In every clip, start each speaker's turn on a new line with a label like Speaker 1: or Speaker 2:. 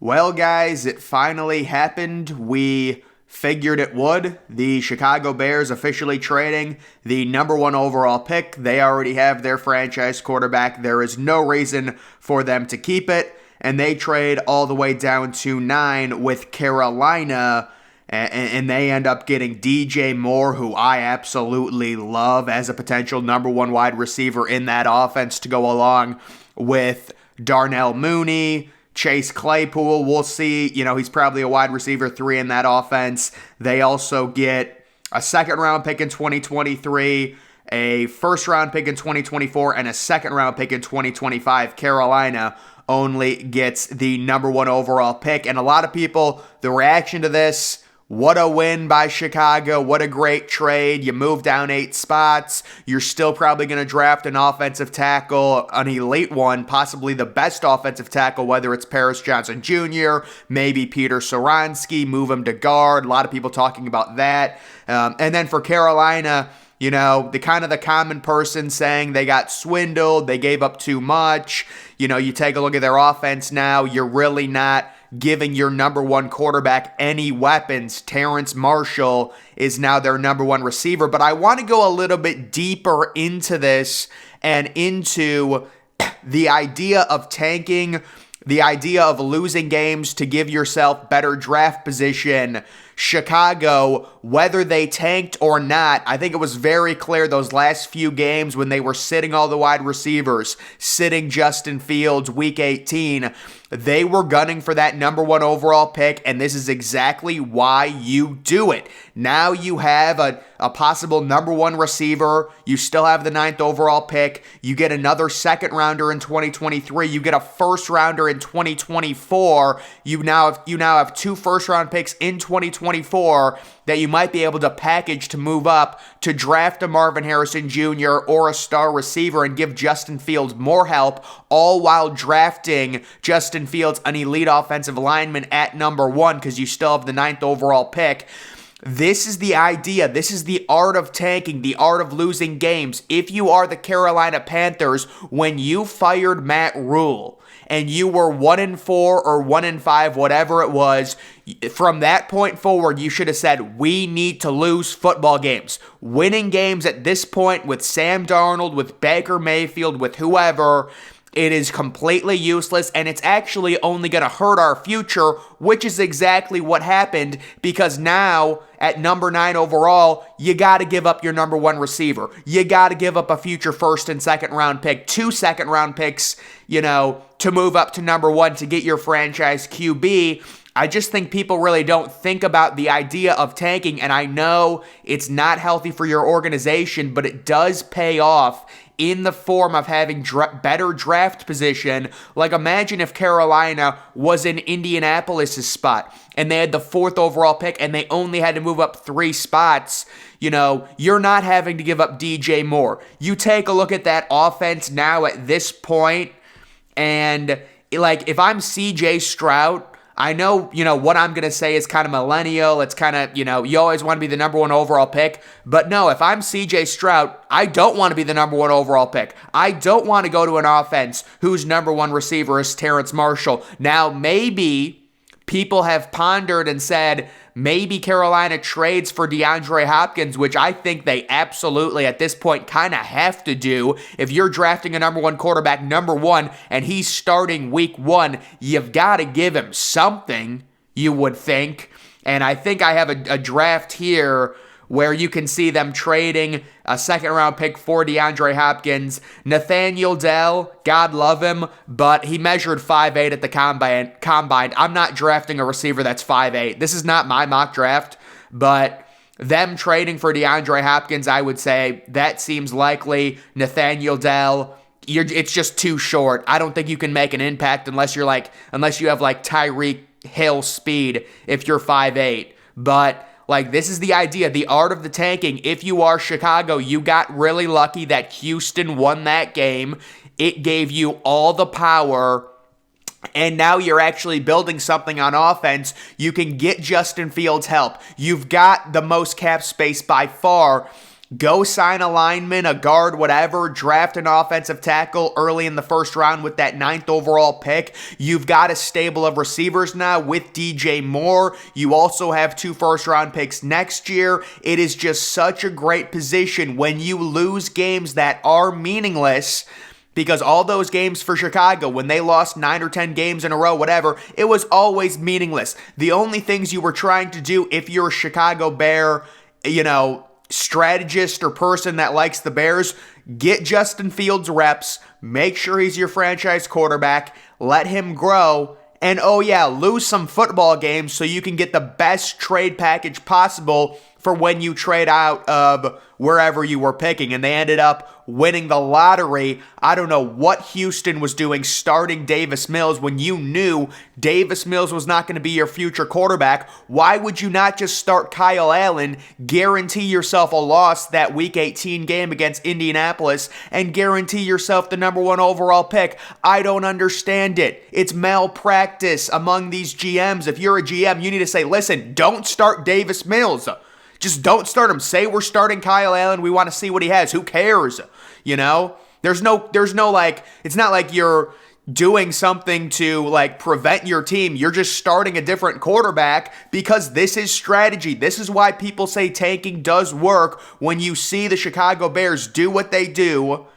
Speaker 1: Well, guys, it finally happened. We figured it would. The Chicago Bears officially trading the number one overall pick. They already have their franchise quarterback. There is no reason for them to keep it. And they trade all the way down to 9 with Carolina. And they end up getting DJ Moore, who I absolutely love as a potential number one wide receiver in that offense to go along with Darnell Mooney. Chase Claypool, we'll see. He's probably a wide receiver 3 in that offense. They also get a second-round pick in 2023, a first-round pick in 2024, and a second-round pick in 2025. Carolina only gets the number one overall pick. And a lot of people, the reaction to this, what a win by Chicago. What a great trade. You move down 8 spots. You're still probably going to draft an offensive tackle, an elite one, possibly the best offensive tackle, whether it's Paris Johnson Jr., maybe Peter Saransky, move him to guard. A lot of people talking about that. And then for Carolina, the common person saying they got swindled, they gave up too much. You take a look at their offense now, you're really not giving your number one quarterback any weapons. Terrence Marshall is now their number one receiver. But I want to go a little bit deeper into this and into the idea of tanking, the idea of losing games to give yourself better draft position. Chicago, whether they tanked or not, I think it was very clear those last few games when they were sitting all the wide receivers, sitting Justin Fields week 18, they were gunning for that number one overall pick, and this is exactly why you do it. Now you have a possible number one receiver. You still have the 9th overall pick. You get another second rounder in 2023. You get a first rounder in 2024. You now have 2 first round picks in 2024 that you might be able to package to move up to draft a Marvin Harrison Jr. or a star receiver and give Justin Fields more help, all while drafting Justin Fields, an elite offensive lineman, at number 1 because you still have the 9th overall pick. This is the idea. This is the art of tanking, the art of losing games. If you are the Carolina Panthers, when you fired Matt Rule and you were 1-4 or 1-5, whatever it was, from that point forward, you should have said, we need to lose football games. Winning games at this point with Sam Darnold, with Baker Mayfield, with whoever, it is completely useless, and it's actually only going to hurt our future, which is exactly what happened, because now, at number 9 overall, you got to give up your number 1 receiver. You got to give up a future first and second round pick, 2 second round picks, to move up to number 1 to get your franchise QB. I just think people really don't think about the idea of tanking, and I know it's not healthy for your organization, but it does pay off in the form of having better draft position. Like, imagine if Carolina was in Indianapolis' spot and they had the 4th overall pick and they only had to move up 3 spots. You're not having to give up DJ Moore. You take a look at that offense now at this point, and if I'm CJ Stroud, I know, what I'm going to say is kind of millennial. It's kind of, you always want to be the number 1 overall pick. But no, if I'm CJ Stroud, I don't want to be the number 1 overall pick. I don't want to go to an offense whose number 1 receiver is Terrence Marshall. Now, maybe people have pondered and said, maybe Carolina trades for DeAndre Hopkins, which I think they absolutely at this point kind of have to do. If you're drafting a number 1 quarterback, number 1, and he's starting week 1, you've got to give him something, you would think. And I think I have a draft here where you can see them trading a second-round pick for DeAndre Hopkins. Nathaniel Dell, God love him, but he measured 5'8" at the combine. I'm not drafting a receiver that's 5'8". This is not my mock draft, but them trading for DeAndre Hopkins, I would say that seems likely. Nathaniel Dell, it's just too short. I don't think you can make an impact unless you have Tyreek Hill speed if you're 5'8". But this is the idea, the art of the tanking. If you are Chicago, you got really lucky that Houston won that game. It gave you all the power, and now you're actually building something on offense. You can get Justin Fields help. You've got the most cap space by far Go sign a lineman, a guard, whatever. Draft an offensive tackle early in the first round with that 9th overall pick. You've got a stable of receivers now with DJ Moore. You also have 2 first-round picks next year. It is just such a great position when you lose games that are meaningless. Because all those games for Chicago, when they lost 9 or 10 games in a row, whatever, it was always meaningless. The only things you were trying to do if you're a Chicago Bear, strategist or person that likes the Bears, get Justin Fields reps, make sure he's your franchise quarterback, let him grow, and lose some football games so you can get the best trade package possible for when you trade out of wherever you were picking. And they ended up winning the lottery. I don't know what Houston was doing starting Davis Mills when you knew Davis Mills was not going to be your future quarterback. Why would you not just start Kyle Allen, guarantee yourself a loss that Week 18 game against Indianapolis, and guarantee yourself the number 1 overall pick? I don't understand it. It's malpractice among these GMs. If you're a GM, you need to say, listen, don't start Davis Mills. Just don't start him. Say we're starting Kyle Allen. We want to see what he has. Who cares? There's no it's not like you're doing something to prevent your team. You're just starting a different quarterback because this is strategy. This is why people say tanking does work when you see the Chicago Bears do what they do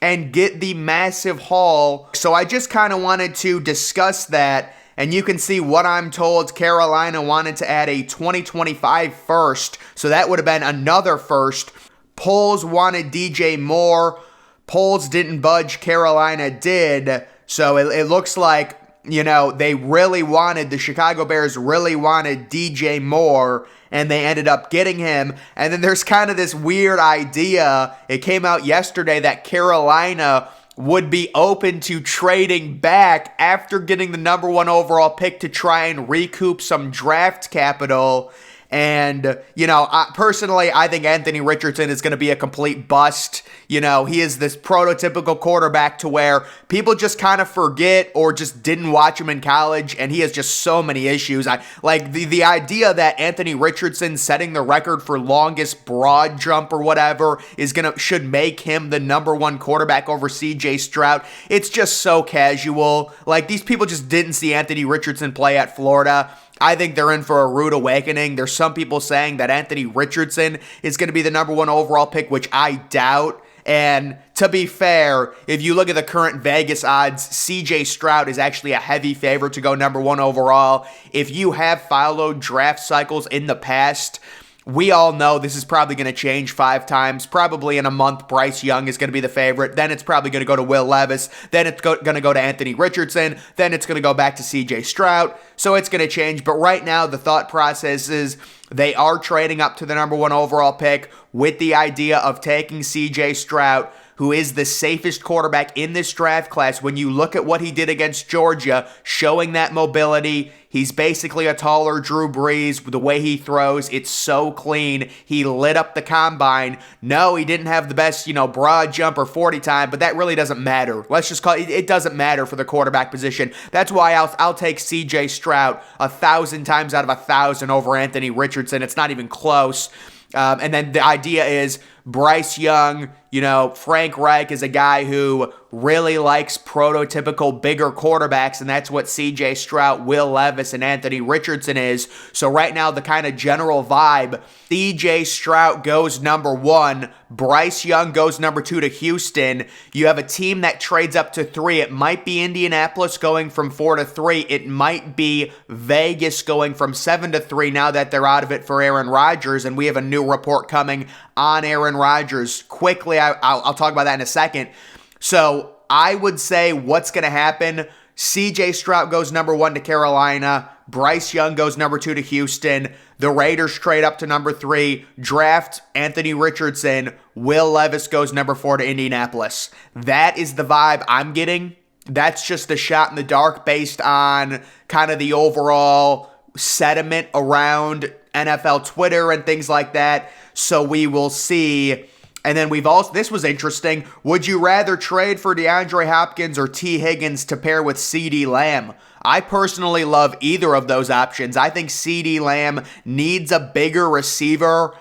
Speaker 1: and get the massive haul. So I just kind of wanted to discuss that. And you can see what I'm told. Carolina wanted to add a 2025 first, so that would have been another first. Poles wanted DJ Moore. Poles didn't budge. Carolina did. So it looks like, the Chicago Bears really wanted DJ Moore, and they ended up getting him. And then there's kind of this weird idea. It came out yesterday that Carolina would be open to trading back after getting the number 1 overall pick to try and recoup some draft capital. And, personally, I think Anthony Richardson is going to be a complete bust. He is this prototypical quarterback to where people just kind of forget or just didn't watch him in college, and he has just so many issues. I like the idea that Anthony Richardson setting the record for longest broad jump or whatever should make him the number 1 quarterback over CJ Stroud. It's just so casual. These people just didn't see Anthony Richardson play at Florida. I think they're in for a rude awakening. There's some people saying that Anthony Richardson is going to be the number 1 overall pick, which I doubt. And to be fair, if you look at the current Vegas odds, CJ Stroud is actually a heavy favorite to go number 1 overall. If you have followed draft cycles in the past, we all know this is probably going to change 5 times. Probably in a month, Bryce Young is going to be the favorite. Then it's probably going to go to Will Levis. Then it's going to go to Anthony Richardson. Then it's going to go back to CJ Stroud. So it's going to change. But right now, the thought process is they are trading up to the number 1 overall pick with the idea of taking CJ Stroud, who is the safest quarterback in this draft class. When you look at what he did against Georgia, showing that mobility, he's basically a taller Drew Brees. The way he throws, it's so clean. He lit up the combine. No, he didn't have the best, broad jump or 40 time, but that really doesn't matter. Let's just call it, it doesn't matter for the quarterback position. That's why I'll take CJ Stroud 1,000 times out of 1,000 over Anthony Richardson. It's not even close. And then the idea is Bryce Young, Frank Reich is a guy who really likes prototypical bigger quarterbacks, and that's what CJ Stroud, Will Levis, and Anthony Richardson is. So right now, the kind of general vibe, CJ Stroud goes number 1, Bryce Young goes number 2 to Houston. You have a team that trades up to 3. It might be Indianapolis going from 4 to 3. It might be Vegas going from 7 to 3 now that they're out of it for Aaron Rodgers, and we have a new report coming on Aaron Rodgers. Quickly, I'll talk about that in a second. So I would say what's going to happen, CJ Stroud goes number 1 to Carolina. Bryce Young goes number 2 to Houston. The Raiders trade up to number 3. Draft Anthony Richardson. Will Levis goes number 4 to Indianapolis. That is the vibe I'm getting. That's just a shot in the dark based on kind of the overall sentiment around NFL Twitter and things like that. So we will see. And then this was interesting. Would you rather trade for DeAndre Hopkins or T. Higgins to pair with CeeDee Lamb? I personally love either of those options. I think CeeDee Lamb needs a bigger receiver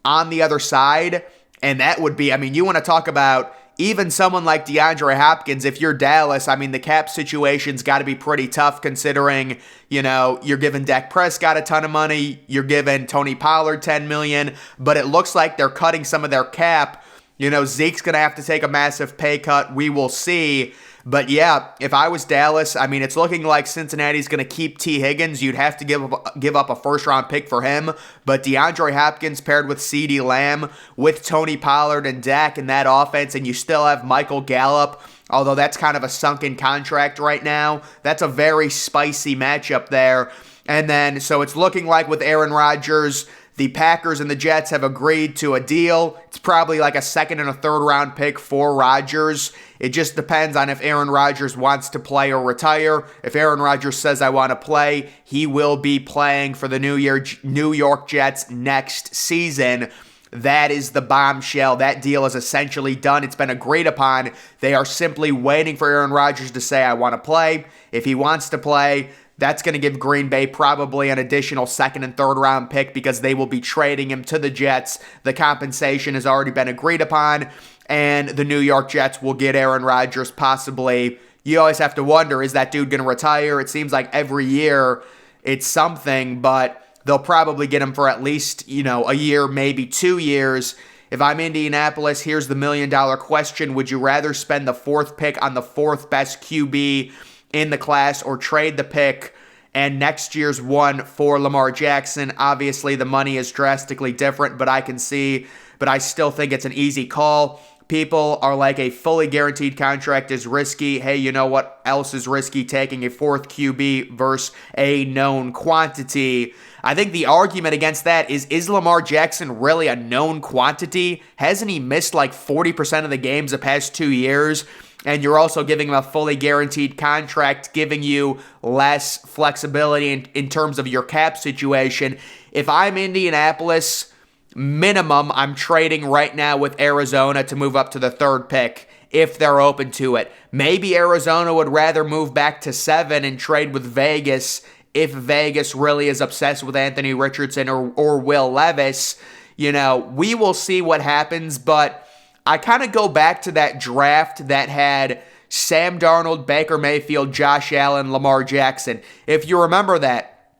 Speaker 1: on the other side. And that would be, I mean, you want to talk about even someone like DeAndre Hopkins. If you're Dallas, I mean, the cap situation's got to be pretty tough considering, you're giving Dak Prescott a ton of money, you're giving Tony Pollard $10 million, but it looks like they're cutting some of their cap. Zeke's going to have to take a massive pay cut. We will see. But yeah, if I was Dallas, I mean, it's looking like Cincinnati's going to keep T. Higgins. You'd have to give up a first-round pick for him. But DeAndre Hopkins paired with CeeDee Lamb, with Tony Pollard and Dak in that offense, and you still have Michael Gallup, although that's kind of a sunken contract right now. That's a very spicy matchup there. And then, so it's looking like with Aaron Rodgers, the Packers and the Jets have agreed to a deal. It's probably like a second and a third round pick for Rodgers. It just depends on if Aaron Rodgers wants to play or retire. If Aaron Rodgers says, I want to play, he will be playing for the New York Jets next season. That is the bombshell. That deal is essentially done. It's been agreed upon. They are simply waiting for Aaron Rodgers to say, I want to play. If he wants to play, that's going to give Green Bay probably an additional second and third round pick because they will be trading him to the Jets. The compensation has already been agreed upon, and the New York Jets will get Aaron Rodgers possibly. You always have to wonder, is that dude going to retire? It seems like every year it's something, but they'll probably get him for at least, a year, maybe 2 years. If I'm Indianapolis, here's the $1 million question. Would you rather spend the fourth pick on the fourth best QB in the class or trade the pick and next year's one for Lamar Jackson? Obviously, the money is drastically different, but I still think it's an easy call. People are like, a fully guaranteed contract is risky. Hey, you know what else is risky? Taking a fourth QB versus a known quantity. I think the argument against that is Lamar Jackson really a known quantity? Hasn't he missed like 40% of the games the past 2 years? And you're also giving him a fully guaranteed contract, giving you less flexibility in terms of your cap situation. If I'm Indianapolis, minimum, I'm trading right now with Arizona to move up to the third pick if they're open to it. Maybe Arizona would rather move back to 7 and trade with Vegas if Vegas really is obsessed with Anthony Richardson or Will Levis. We will see what happens, but I kind of go back to that draft that had Sam Darnold, Baker Mayfield, Josh Allen, Lamar Jackson. If you remember that,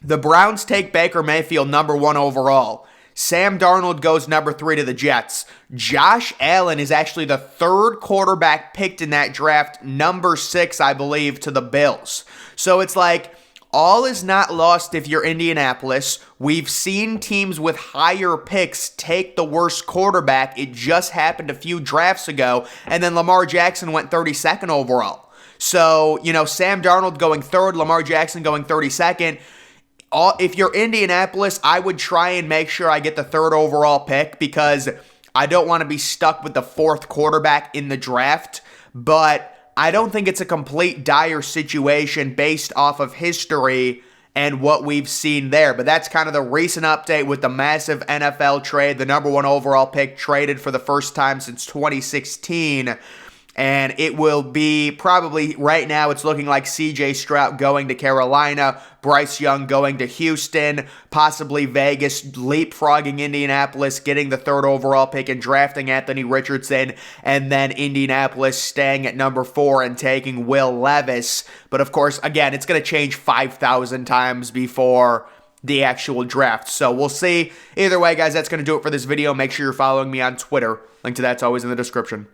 Speaker 1: the Browns take Baker Mayfield number 1 overall. Sam Darnold goes number 3 to the Jets. Josh Allen is actually the third quarterback picked in that draft, number 6, I believe, to the Bills. So it's like, all is not lost if you're Indianapolis. We've seen teams with higher picks take the worst quarterback. It just happened a few drafts ago, and then Lamar Jackson went 32nd overall. So, Sam Darnold going 3rd, Lamar Jackson going 32nd. If you're Indianapolis, I would try and make sure I get the 3rd overall pick because I don't want to be stuck with the 4th quarterback in the draft, but I don't think it's a complete dire situation based off of history and what we've seen there. But that's kind of the recent update with the massive NFL trade. The number 1 overall pick traded for the first time since 2016. And it will be probably, right now, it's looking like C.J. Stroud going to Carolina, Bryce Young going to Houston, possibly Vegas leapfrogging Indianapolis, getting the 3rd overall pick and drafting Anthony Richardson, and then Indianapolis staying at number 4 and taking Will Levis. But of course, again, it's going to change 5,000 times before the actual draft. So we'll see. Either way, guys, that's going to do it for this video. Make sure you're following me on Twitter. Link to that's always in the description.